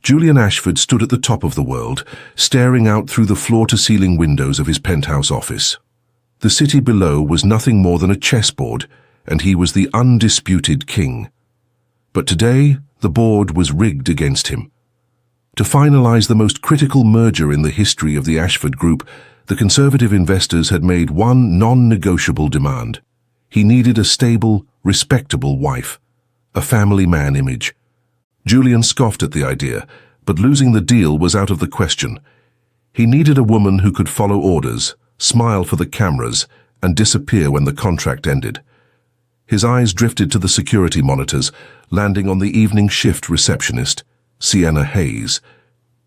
Julian Ashford stood at the top of the world, staring out through the floor-to-ceiling windows of his penthouse office. The city below was nothing more than a chessboard, and he was the undisputed king. But today, the board was rigged against him. To finalize the most critical merger in the history of the Ashford Group, the conservative investors had made one non-negotiable demand. He needed a stable, respectable wife, a family man image. Julian scoffed at the idea, but losing the deal was out of the question. He needed a woman who could follow orders, smile for the cameras, and disappear when the contract ended. His eyes drifted to the security monitors, landing on the evening shift receptionist, Sienna Hayes.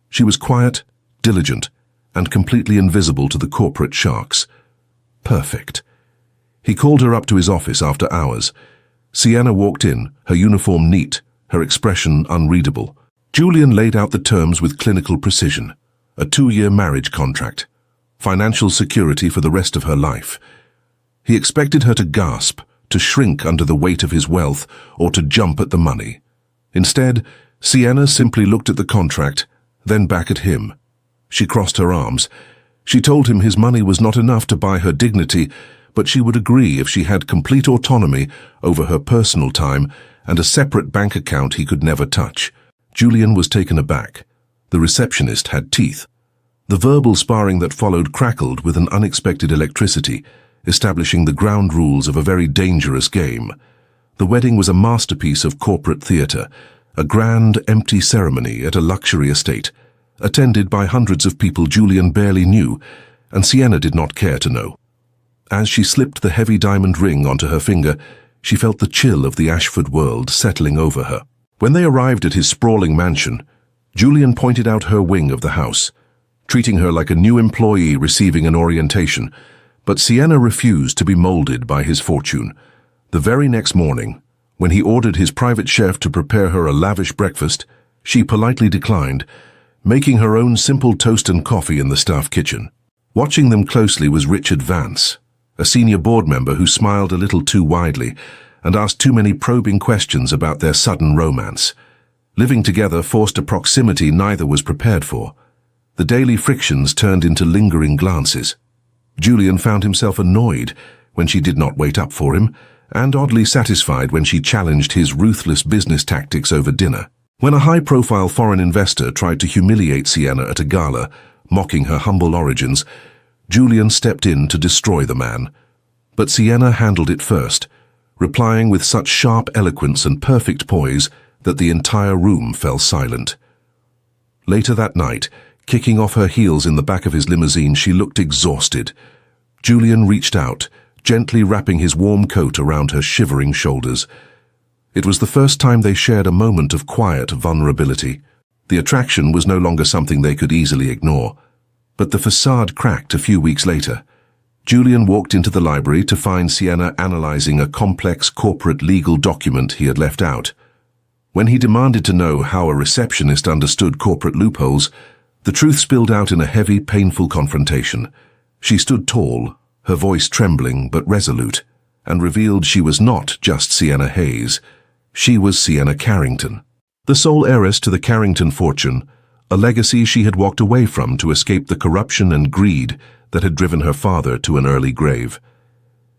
She was quiet, diligent, and completely invisible to the corporate sharks. Perfect. He called her up to his office after hours. Sienna walked in, her uniform neat, her expression unreadable. Julian laid out the terms with clinical precision. A 2-year marriage contract. Financial security for the rest of her life. He expected her to gasp, to shrink under the weight of his wealth, or to jump at the money. Instead, Sienna simply looked at the contract, then back at him. She crossed her arms. She told him his money was not enough to buy her dignity, but she would agree if she had complete autonomy over her personal time and a separate bank account he could never touch. Julian was taken aback. The receptionist had teeth. The verbal sparring that followed crackled with an unexpected electricity, establishing the ground rules of a very dangerous game. The wedding was a masterpiece of corporate theater, a grand, empty ceremony at a luxury estate, attended by hundreds of people Julian barely knew, and Sienna did not care to know. As she slipped the heavy diamond ring onto her finger, she felt the chill of the Ashford world settling over her. When they arrived at his sprawling mansion, Julian pointed out her wing of the house, treating her like a new employee receiving an orientation, but Sienna refused to be molded by his fortune. The very next morning, when he ordered his private chef to prepare her a lavish breakfast, she politely declined, making her own simple toast and coffee in the staff kitchen. Watching them closely was Richard Vance, a senior board member who smiled a little too widely and asked too many probing questions about their sudden romance. Living together forced a proximity neither was prepared for. The daily frictions turned into lingering glances. Julian found himself annoyed when she did not wait up for him, and oddly satisfied when she challenged his ruthless business tactics over dinner. When a high-profile foreign investor tried to humiliate Sienna at a gala, mocking her humble origins, Julian stepped in to destroy the man. But Sienna handled it first, replying with such sharp eloquence and perfect poise that the entire room fell silent. Later that night, kicking off her heels in the back of his limousine, she looked exhausted. Julian reached out, gently wrapping his warm coat around her shivering shoulders. It was the first time they shared a moment of quiet vulnerability. The attraction was no longer something they could easily ignore. But the facade cracked a few weeks later. Julian walked into the library to find Sienna analyzing a complex corporate legal document he had left out. When he demanded to know how a receptionist understood corporate loopholes, the truth spilled out in a heavy, painful confrontation. She stood tall, her voice trembling but resolute, and revealed she was not just Sienna Hayes. She was Sienna Carrington, the sole heiress to the Carrington fortune, a legacy she had walked away from to escape the corruption and greed that had driven her father to an early grave.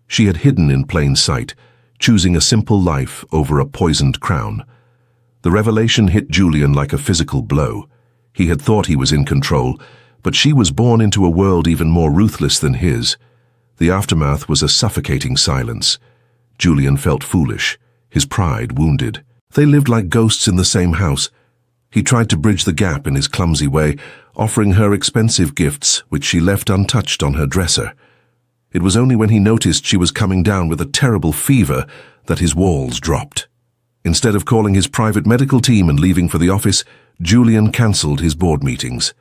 She had hidden in plain sight, choosing a simple life over a poisoned crown. The revelation hit Julian like a physical blow. He had thought he was in control, but she was born into a world even more ruthless than his. The aftermath was a suffocating silence. Julian felt foolish, his pride wounded. They lived like ghosts in the same house. He tried to bridge the gap in his clumsy way, offering her expensive gifts which she left untouched on her dresser. It was only when he noticed she was coming down with a terrible fever that his walls dropped. Instead of calling his private medical team and leaving for the office, Julian cancelled his board meetings.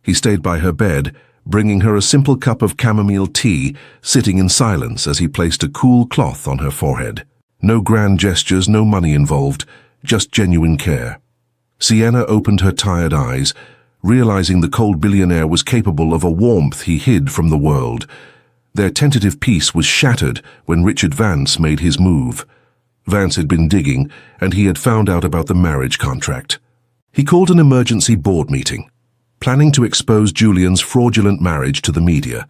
He stayed by her bed, bringing her a simple cup of chamomile tea, sitting in silence as he placed a cool cloth on her forehead. No grand gestures, no money involved, just genuine care. Sienna opened her tired eyes, realizing the cold billionaire was capable of a warmth he hid from the world. Their tentative peace was shattered when Richard Vance made his move. Vance had been digging, and he had found out about the marriage contract. He called an emergency board meeting, planning to expose Julian's fraudulent marriage to the media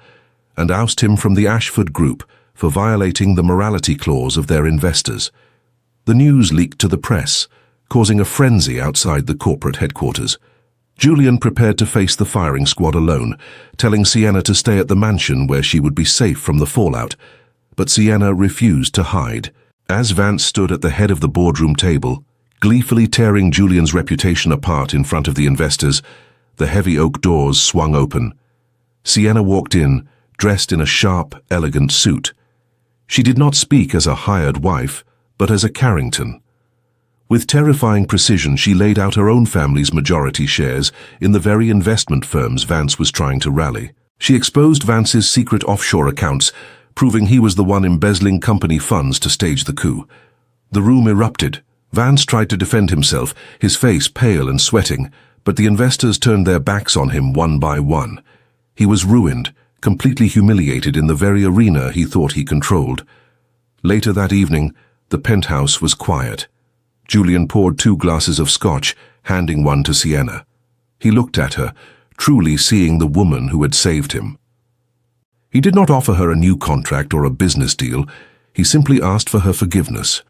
and oust him from the Ashford Group for violating the morality clause of their investors. The news leaked to the press, causing a frenzy outside the corporate headquarters. Julian prepared to face the firing squad alone, telling Sienna to stay at the mansion where she would be safe from the fallout. But Sienna refused to hide. As Vance stood at the head of the boardroom table, gleefully tearing Julian's reputation apart in front of the investors, the heavy oak doors swung open. Sienna walked in, dressed in a sharp, elegant suit. She did not speak as a hired wife, but as a Carrington. With terrifying precision, she laid out her own family's majority shares in the very investment firms Vance was trying to rally. She exposed Vance's secret offshore accounts, proving he was the one embezzling company funds to stage the coup. The room erupted. Vance tried to defend himself, his face pale and sweating, but the investors turned their backs on him one by one. He was ruined, completely humiliated in the very arena he thought he controlled. Later that evening, the penthouse was quiet. Julian poured 2 glasses of scotch, handing one to Sienna. He looked at her, truly seeing the woman who had saved him. He did not offer her a new contract or a business deal. He simply asked for her forgiveness.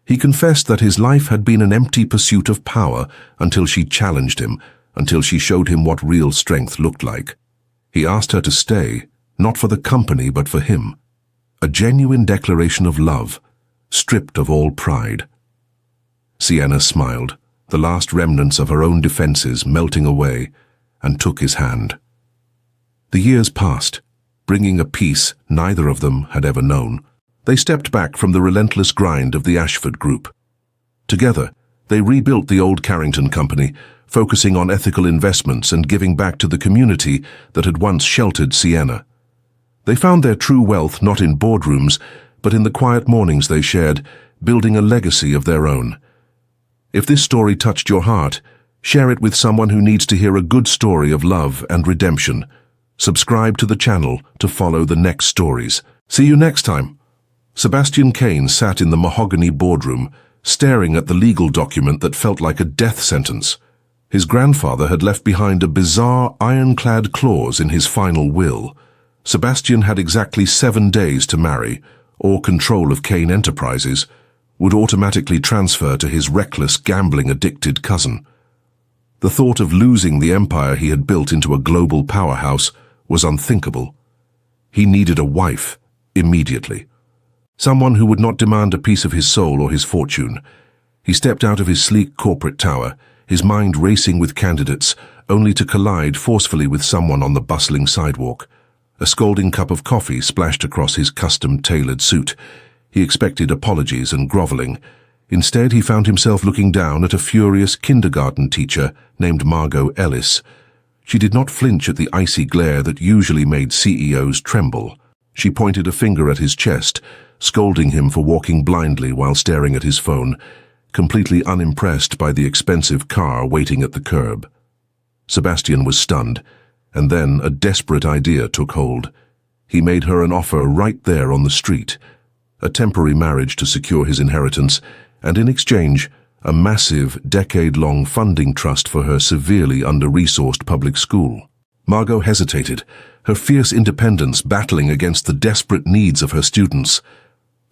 He confessed that his life had been an empty pursuit of power until she challenged him, until she showed him what real strength looked like. He asked her to stay, not for the company but for him. A genuine declaration of love, stripped of all pride. Sienna smiled, the last remnants of her own defenses melting away, and took his hand. The years passed, bringing a peace neither of them had ever known. They stepped back from the relentless grind of the Ashford Group. Together, they rebuilt the old Carrington Company, focusing on ethical investments and giving back to the community that had once sheltered Sienna. They found their true wealth not in boardrooms, but in the quiet mornings they shared, building a legacy of their own. If this story touched your heart, share it with someone who needs to hear a good story of love and redemption. Subscribe to the channel to follow the next stories. See you next time. Sebastian Kane sat in the mahogany boardroom, staring at the legal document that felt like a death sentence. His grandfather had left behind a bizarre ironclad clause in his final will. Sebastian had exactly 7 days to marry, or control of Kane Enterprises would automatically transfer to his reckless, gambling-addicted cousin. The thought of losing the empire he had built into a global powerhouse was unthinkable. He needed a wife, immediately. Someone who would not demand a piece of his soul or his fortune. He stepped out of his sleek corporate tower, his mind racing with candidates, only to collide forcefully with someone on the bustling sidewalk. A scalding cup of coffee splashed across his custom-tailored suit. He expected apologies and groveling. Instead, he found himself looking down at a furious kindergarten teacher named Margot Ellis. She did not flinch at the icy glare that usually made CEOs tremble. She pointed a finger at his chest, scolding him for walking blindly while staring at his phone, completely unimpressed by the expensive car waiting at the curb. Sebastian was stunned, and then a desperate idea took hold. He made her an offer right there on the street, a temporary marriage to secure his inheritance, and in exchange, a massive, decade-long funding trust for her severely under-resourced public school. Margot hesitated, her fierce independence battling against the desperate needs of her students.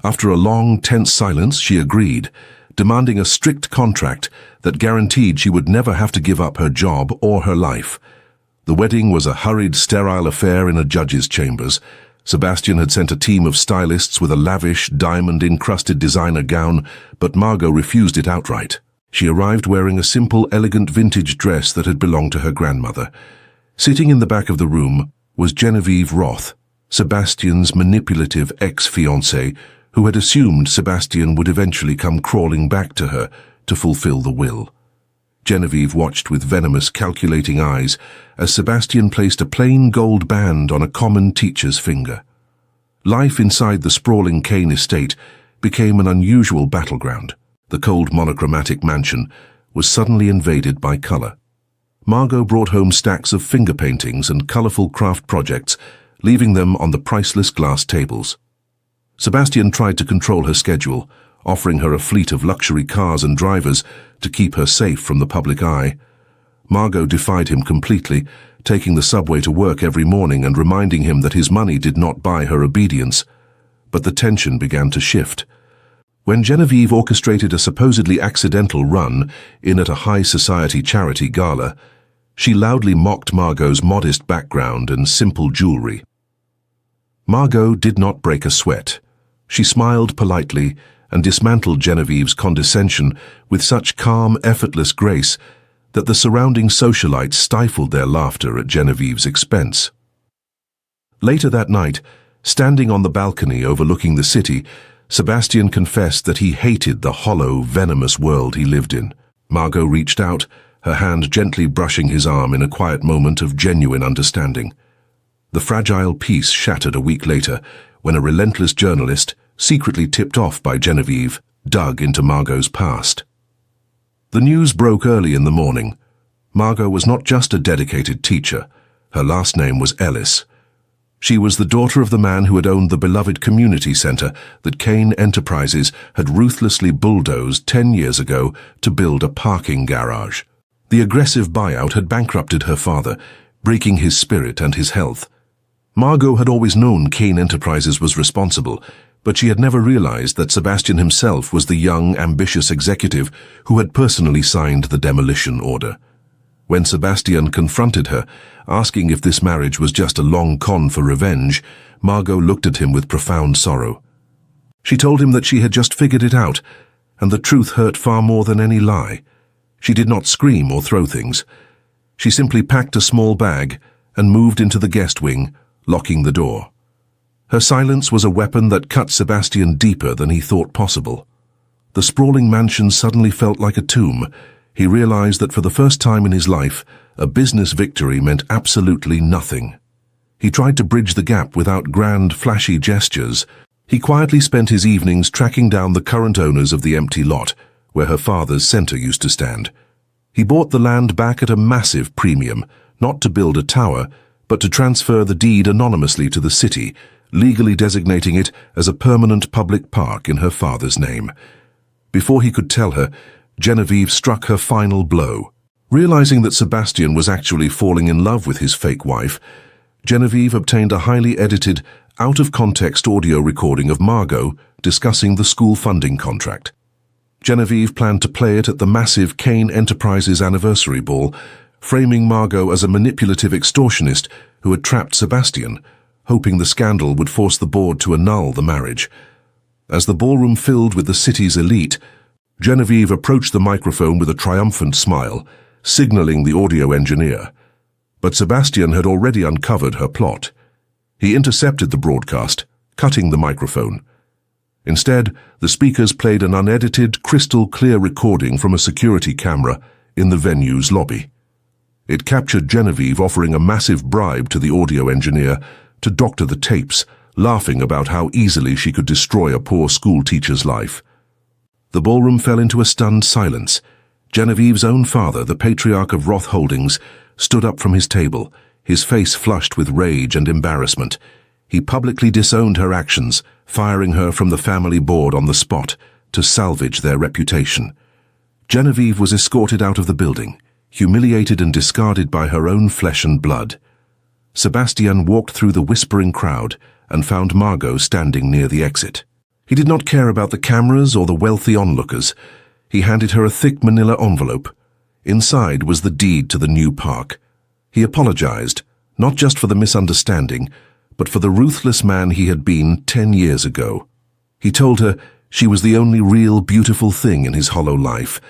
After a long, tense silence, she agreed, demanding a strict contract that guaranteed she would never have to give up her job or her life. The wedding was a hurried, sterile affair in a judge's chambers. Sebastian had sent a team of stylists with a lavish, diamond-encrusted designer gown, but Margot refused it outright. She arrived wearing a simple, elegant vintage dress that had belonged to her grandmother. Sitting in the back of the room was Genevieve Roth, Sebastian's manipulative ex-fiancée, who had assumed Sebastian would eventually come crawling back to her to fulfill the will. Genevieve watched with venomous, calculating eyes as Sebastian placed a plain gold band on a common teacher's finger. Life inside the sprawling Kane estate became an unusual battleground. The cold, monochromatic mansion was suddenly invaded by color. Margot brought home stacks of finger paintings and colorful craft projects, leaving them on the priceless glass tables. Sebastian tried to control her schedule, offering her a fleet of luxury cars and drivers to keep her safe from the public eye. Margot defied him completely, taking the subway to work every morning and reminding him that his money did not buy her obedience. But the tension began to shift. When Genevieve orchestrated a supposedly accidental run in at a high society charity gala, she loudly mocked Margot's modest background and simple jewelry. Margot did not break a sweat. She smiled politely and dismantled Genevieve's condescension with such calm, effortless grace that the surrounding socialites stifled their laughter at Genevieve's expense. Later that night, standing on the balcony overlooking the city, Sebastian confessed that he hated the hollow, venomous world he lived in. Margot reached out, her hand gently brushing his arm in a quiet moment of genuine understanding. The fragile peace shattered a week later when a relentless journalist, secretly tipped off by Genevieve, dug into Margot's past. The news broke early in the morning. Margot was not just a dedicated teacher. Her last name was Ellis. She was the daughter of the man who had owned the beloved community center that Kane Enterprises had ruthlessly bulldozed 10 years ago to build a parking garage. The aggressive buyout had bankrupted her father, breaking his spirit and his health. Margot had always known Kane Enterprises was responsible, but she had never realized that Sebastian himself was the young, ambitious executive who had personally signed the demolition order. When Sebastian confronted her, asking if this marriage was just a long con for revenge, Margot looked at him with profound sorrow. She told him that she had just figured it out, and the truth hurt far more than any lie. She did not scream or throw things. She simply packed a small bag and moved into the guest wing, locking the door. Her silence was a weapon that cut Sebastian deeper than he thought possible. The sprawling mansion suddenly felt like a tomb. He realized that for the first time in his life, a business victory meant absolutely nothing. He tried to bridge the gap without grand, flashy gestures. He quietly spent his evenings tracking down the current owners of the empty lot, where her father's center used to stand. He bought the land back at a massive premium, not to build a tower, but to transfer the deed anonymously to the city, legally designating it as a permanent public park in her father's name. Before he could tell her, Genevieve struck her final blow. Realizing that Sebastian was actually falling in love with his fake wife, Genevieve obtained a highly edited, out-of-context audio recording of Margot discussing the school funding contract. Genevieve planned to play it at the massive Kane Enterprises anniversary ball, framing Margot as a manipulative extortionist who had trapped Sebastian, hoping the scandal would force the board to annul the marriage. As the ballroom filled with the city's elite, Genevieve approached the microphone with a triumphant smile, signaling the audio engineer. But Sebastian had already uncovered her plot. He intercepted the broadcast, cutting the microphone. Instead, the speakers played an unedited, crystal-clear recording from a security camera in the venue's lobby. It captured Genevieve offering a massive bribe to the audio engineer to doctor the tapes, laughing about how easily she could destroy a poor school teacher's life. The ballroom fell into a stunned silence. Genevieve's own father, the patriarch of Roth Holdings, stood up from his table, his face flushed with rage and embarrassment. He publicly disowned her actions, firing her from the family board on the spot to salvage their reputation. Genevieve was escorted out of the building, humiliated and discarded by her own flesh and blood. Sebastian walked through the whispering crowd and found Margot standing near the exit. He did not care about the cameras or the wealthy onlookers. He handed her a thick manila envelope. Inside was the deed to the new park. He apologized, not just for the misunderstanding, but for the ruthless man he had been 10 years ago. He told her she was the only real beautiful thing in his hollow life,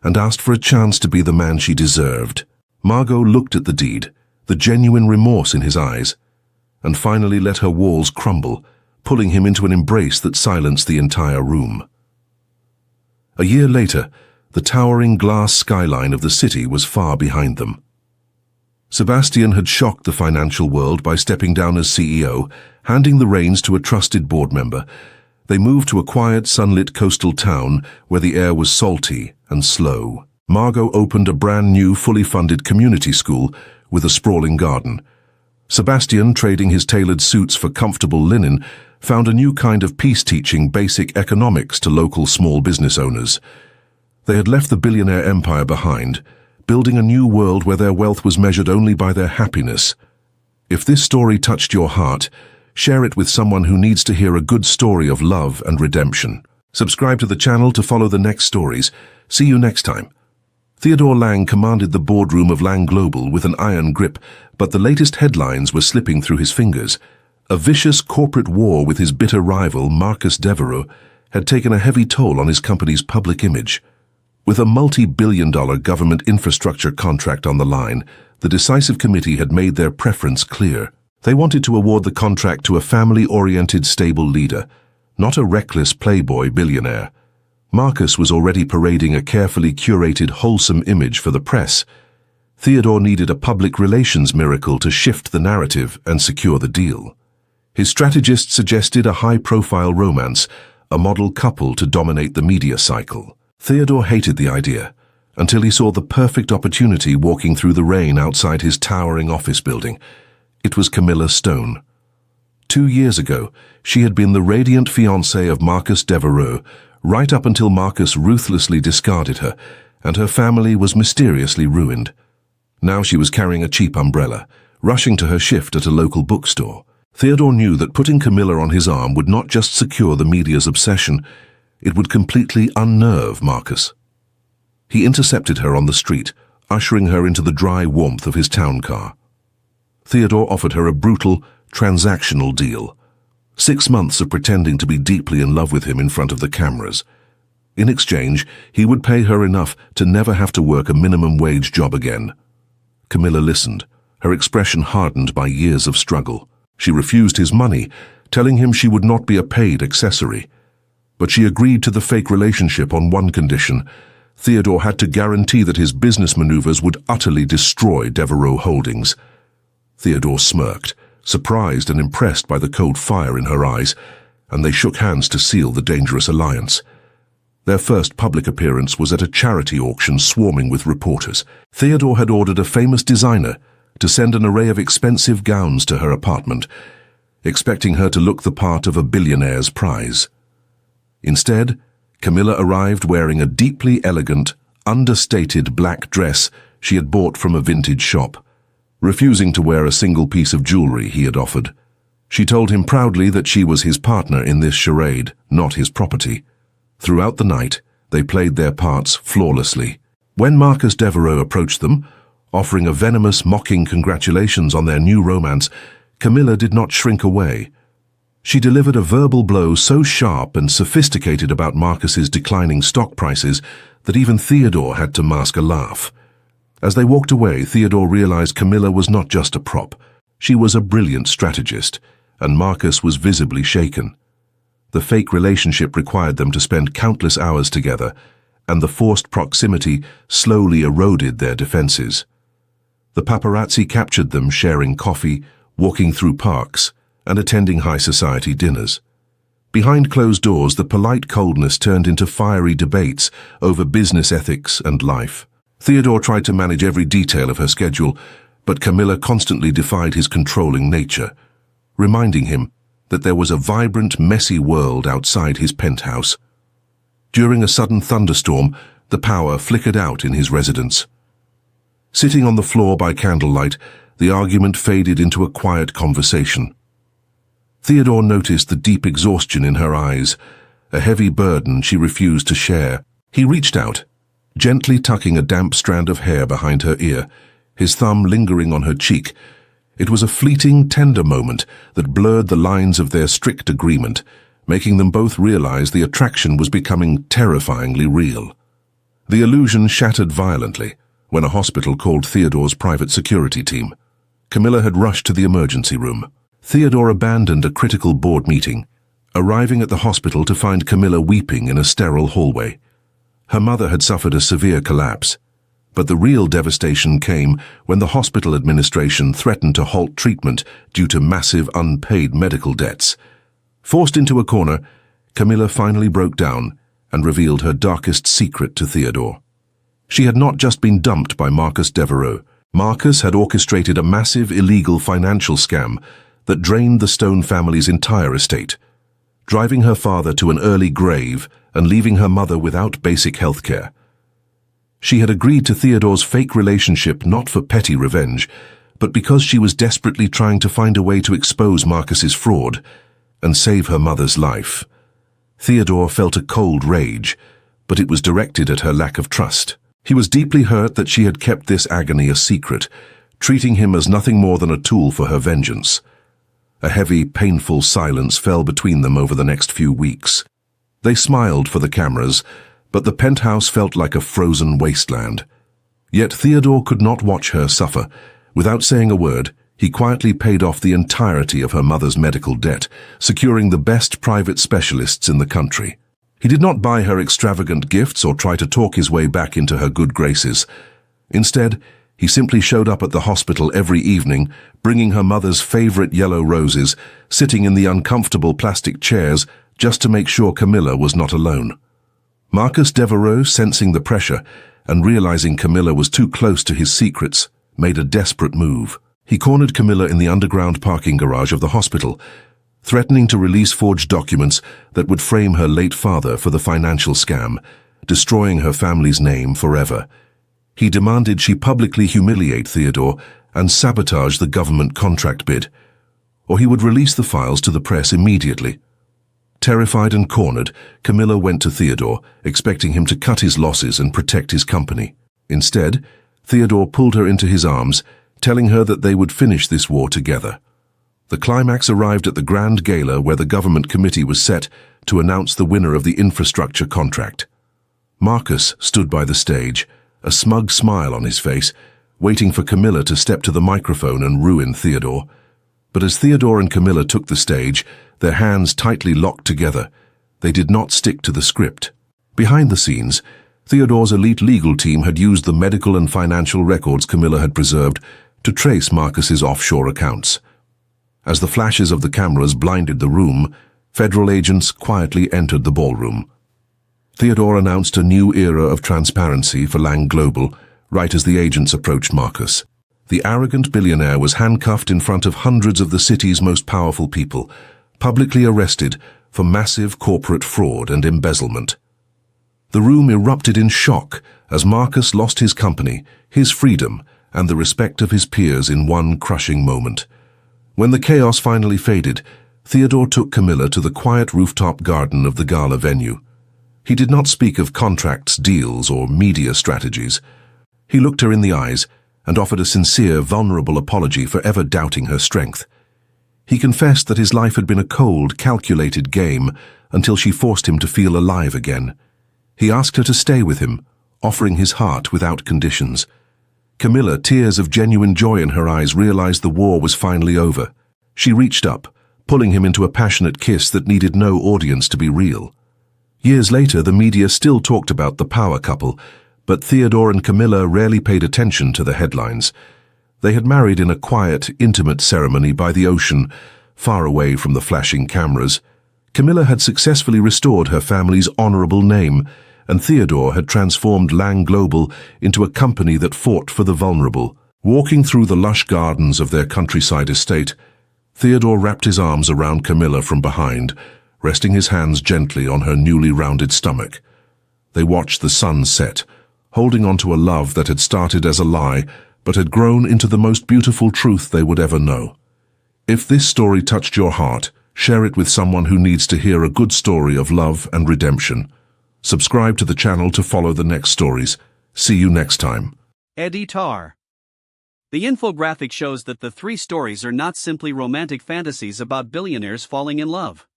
and asked for a chance to be the man she deserved. Margot looked at the deed, the genuine remorse in his eyes, and finally let her walls crumble, pulling him into an embrace that silenced the entire room. A year later, the towering glass skyline of the city was far behind them. Sebastian had shocked the financial world by stepping down as CEO, handing the reins to a trusted board member. They moved to a quiet, sunlit coastal town where the air was salty and slow. Margot opened a brand new, fully funded community school with a sprawling garden. Sebastian, trading his tailored suits for comfortable linen, found a new kind of peace teaching basic economics to local small business owners. They had left the billionaire empire behind, building a new world where their wealth was measured only by their happiness. If this story touched your heart, share it with someone who needs to hear a good story of love and redemption. Subscribe to the channel to follow the next stories. See you next time. Theodore Lang commanded the boardroom of Lang Global with an iron grip, but the latest headlines were slipping through his fingers. A vicious corporate war with his bitter rival, Marcus Devereux, had taken a heavy toll on his company's public image. With a multi-billion-dollar government infrastructure contract on the line, the decisive committee had made their preference clear. They wanted to award the contract to a family-oriented, stable leader, not a reckless playboy billionaire. Marcus was already parading a carefully curated, wholesome image for the press. Theodore needed a public relations miracle to shift the narrative and secure the deal. His strategist suggested a high-profile romance, a model couple to dominate the media cycle. Theodore hated the idea, until he saw the perfect opportunity walking through the rain outside his towering office building. It was Camilla Stone. 2 years ago, she had been the radiant fiancée of Marcus Devereux, right up until Marcus ruthlessly discarded her, and her family was mysteriously ruined. Now she was carrying a cheap umbrella, rushing to her shift at a local bookstore. Theodore knew that putting Camilla on his arm would not just secure the media's obsession, it would completely unnerve Marcus. He intercepted her on the street, ushering her into the dry warmth of his town car. Theodore offered her a brutal, transactional deal. 6 months of pretending to be deeply in love with him in front of the cameras. In exchange, he would pay her enough to never have to work a minimum wage job again. Camilla listened, her expression hardened by years of struggle. She refused his money, telling him she would not be a paid accessory. But she agreed to the fake relationship on one condition. Theodore had to guarantee that his business maneuvers would utterly destroy Devereux Holdings. Theodore smirked, surprised and impressed by the cold fire in her eyes, and they shook hands to seal the dangerous alliance. Their first public appearance was at a charity auction swarming with reporters. Theodore had ordered a famous designer to send an array of expensive gowns to her apartment, expecting her to look the part of a billionaire's prize. Instead, Camilla arrived wearing a deeply elegant, understated black dress she had bought from a vintage shop, refusing to wear a single piece of jewelry he had offered. She told him proudly that she was his partner in this charade, not his property. Throughout the night, they played their parts flawlessly. When Marcus Devereux approached them, offering a venomous, mocking congratulations on their new romance, Camilla did not shrink away. She delivered a verbal blow so sharp and sophisticated about Marcus's declining stock prices that even Theodore had to mask a laugh. As they walked away, Theodore realized Camilla was not just a prop. She was a brilliant strategist, and Marcus was visibly shaken. The fake relationship required them to spend countless hours together, and the forced proximity slowly eroded their defenses. The paparazzi captured them sharing coffee, walking through parks, and attending high society dinners. Behind closed doors, the polite coldness turned into fiery debates over business ethics and life. Theodore tried to manage every detail of her schedule, but Camilla constantly defied his controlling nature, reminding him that there was a vibrant, messy world outside his penthouse. During a sudden thunderstorm, the power flickered out in his residence. Sitting on the floor by candlelight, the argument faded into a quiet conversation. Theodore noticed the deep exhaustion in her eyes, a heavy burden she refused to share. He reached out, gently tucking a damp strand of hair behind her ear, his thumb lingering on her cheek. It was a fleeting, tender moment that blurred the lines of their strict agreement, making them both realize the attraction was becoming terrifyingly real. The illusion shattered violently when a hospital called Theodore's private security team. Camilla had rushed to the emergency room. Theodore abandoned a critical board meeting, arriving at the hospital to find Camilla weeping in a sterile hallway. Her mother had suffered a severe collapse, but the real devastation came when the hospital administration threatened to halt treatment due to massive unpaid medical debts. Forced into a corner, Camilla finally broke down and revealed her darkest secret to Theodore. She had not just been dumped by Marcus Devereux. Marcus had orchestrated a massive illegal financial scam that drained the Stone family's entire estate. driving her father to an early grave and leaving her mother without basic health care. She had agreed to Theodore's fake relationship not for petty revenge, but because she was desperately trying to find a way to expose Marcus's fraud and save her mother's life. Theodore felt a cold rage, but it was directed at her lack of trust. He was deeply hurt that she had kept this agony a secret, treating him as nothing more than a tool for her vengeance. A heavy, painful silence fell between them over the next few weeks. They smiled for the cameras, but the penthouse felt like a frozen wasteland. Yet Theodore could not watch her suffer. Without saying a word, he quietly paid off the entirety of her mother's medical debt, securing the best private specialists in the country. He did not buy her extravagant gifts or try to talk his way back into her good graces. Instead, he simply showed up at the hospital every evening, bringing her mother's favorite yellow roses, sitting in the uncomfortable plastic chairs just to make sure Camilla was not alone. Marcus Devereux, sensing the pressure and realizing Camilla was too close to his secrets, made a desperate move. He cornered Camilla in the underground parking garage of the hospital, threatening to release forged documents that would frame her late father for the financial scam, destroying her family's name forever. He demanded she publicly humiliate Theodore and sabotage the government contract bid, or he would release the files to the press immediately. Terrified and cornered, Camilla went to Theodore, expecting him to cut his losses and protect his company. Instead, Theodore pulled her into his arms, telling her that they would finish this war together. The climax arrived at the grand gala where the government committee was set to announce the winner of the infrastructure contract. Marcus stood by the stage, a smug smile on his face, waiting for Camilla to step to the microphone and ruin Theodore. But as Theodore and Camilla took the stage, their hands tightly locked together. They did not stick to the script. Behind the scenes, Theodore's elite legal team had used the medical and financial records Camilla had preserved to trace Marcus's offshore accounts. As the flashes of the cameras blinded the room, federal agents quietly entered the ballroom. Theodore announced a new era of transparency for Lang Global right as the agents approached Marcus. The arrogant billionaire was handcuffed in front of hundreds of the city's most powerful people, publicly arrested for massive corporate fraud and embezzlement. The room erupted in shock as Marcus lost his company, his freedom, and the respect of his peers in one crushing moment. When the chaos finally faded, Theodore took Camilla to the quiet rooftop garden of the gala venue. He did not speak of contracts, deals, or media strategies. He looked her in the eyes and offered a sincere, vulnerable apology for ever doubting her strength. He confessed that his life had been a cold, calculated game until she forced him to feel alive again. He asked her to stay with him, offering his heart without conditions. Camilla, tears of genuine joy in her eyes, realized the war was finally over. She reached up, pulling him into a passionate kiss that needed no audience to be real. Years later, the media still talked about the power couple, but Theodore and Camilla rarely paid attention to the headlines. They had married in a quiet, intimate ceremony by the ocean, far away from the flashing cameras. Camilla had successfully restored her family's honorable name, and Theodore had transformed Lang Global into a company that fought for the vulnerable. Walking through the lush gardens of their countryside estate, Theodore wrapped his arms around Camilla from behind, resting his hands gently on her newly rounded stomach. They watched the sun set, holding on to a love that had started as a lie, but had grown into the most beautiful truth they would ever know. If this story touched your heart, share it with someone who needs to hear a good story of love and redemption. Subscribe to the channel to follow the next stories. See you next time. Editor. The infographic shows that the three stories are not simply romantic fantasies about billionaires falling in love.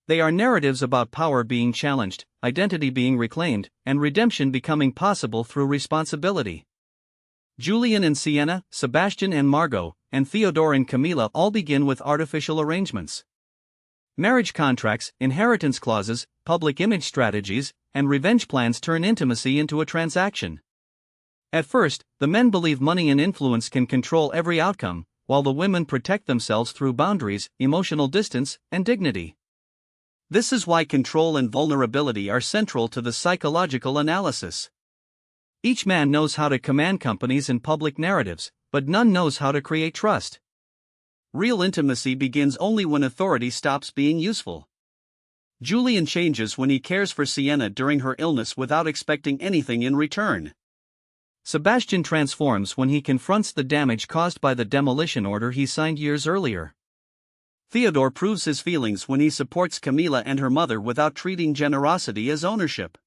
They are narratives about power being challenged, identity being reclaimed, and redemption becoming possible through responsibility. Julian and Sienna, Sebastian and Margot, and Theodore and Camilla all begin with artificial arrangements. Marriage contracts, inheritance clauses, public image strategies, and revenge plans turn intimacy into a transaction. At first, the men believe money and influence can control every outcome, while the women protect themselves through boundaries, emotional distance, and dignity. This is why control and vulnerability are central to the psychological analysis. Each man knows how to command companies and public narratives, but none knows how to create trust. Real intimacy begins only when authority stops being useful. Julian changes when he cares for Sienna during her illness without expecting anything in return. Sebastian transforms when he confronts the damage caused by the demolition order he signed years earlier. Theodore proves his feelings when he supports Camila and her mother without treating generosity as ownership.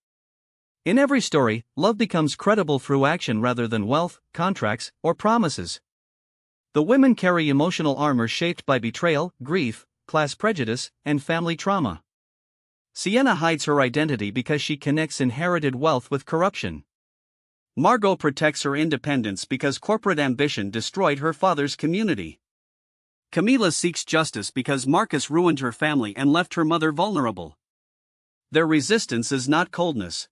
In every story, love becomes credible through action rather than wealth, contracts, or promises. The women carry emotional armor shaped by betrayal, grief, class prejudice, and family trauma. Sienna hides her identity because she connects inherited wealth with corruption. Margot protects her independence because corporate ambition destroyed her father's community. Camila seeks justice because Marcus ruined her family and left her mother vulnerable. Their resistance is not coldness.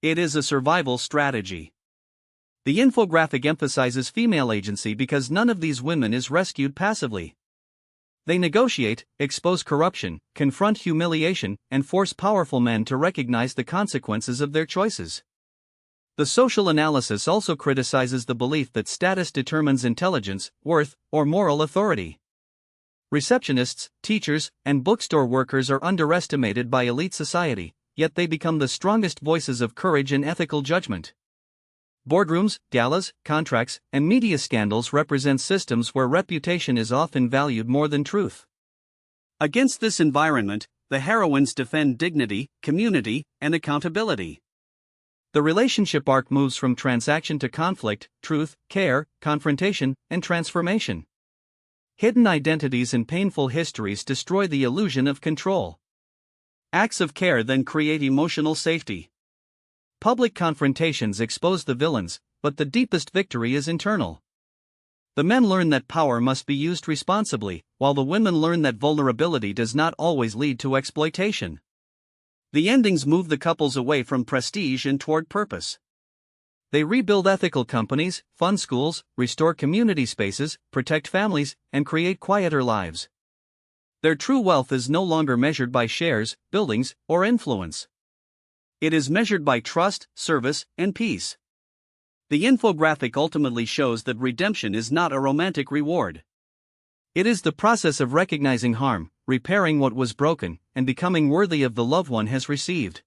It is a survival strategy. The infographic emphasizes female agency because none of these women is rescued passively. They negotiate, expose corruption, confront humiliation, and force powerful men to recognize the consequences of their choices. The social analysis also criticizes the belief that status determines intelligence, worth, or moral authority. Receptionists, teachers, and bookstore workers are underestimated by elite society, yet they become the strongest voices of courage and ethical judgment. Boardrooms, galas, contracts, and media scandals represent systems where reputation is often valued more than truth. Against this environment, the heroines defend dignity, community, and accountability. The relationship arc moves from transaction to conflict, truth, care, confrontation, and transformation. Hidden identities and painful histories destroy the illusion of control. Acts of care then create emotional safety. Public confrontations expose the villains, but the deepest victory is internal. The men learn that power must be used responsibly, while the women learn that vulnerability does not always lead to exploitation. The endings move the couples away from prestige and toward purpose. They rebuild ethical companies, fund schools, restore community spaces, protect families, and create quieter lives. Their true wealth is no longer measured by shares, buildings, or influence. It is measured by trust, service, and peace. The infographic ultimately shows that redemption is not a romantic reward. It is the process of recognizing harm, repairing what was broken, and becoming worthy of the love one has received.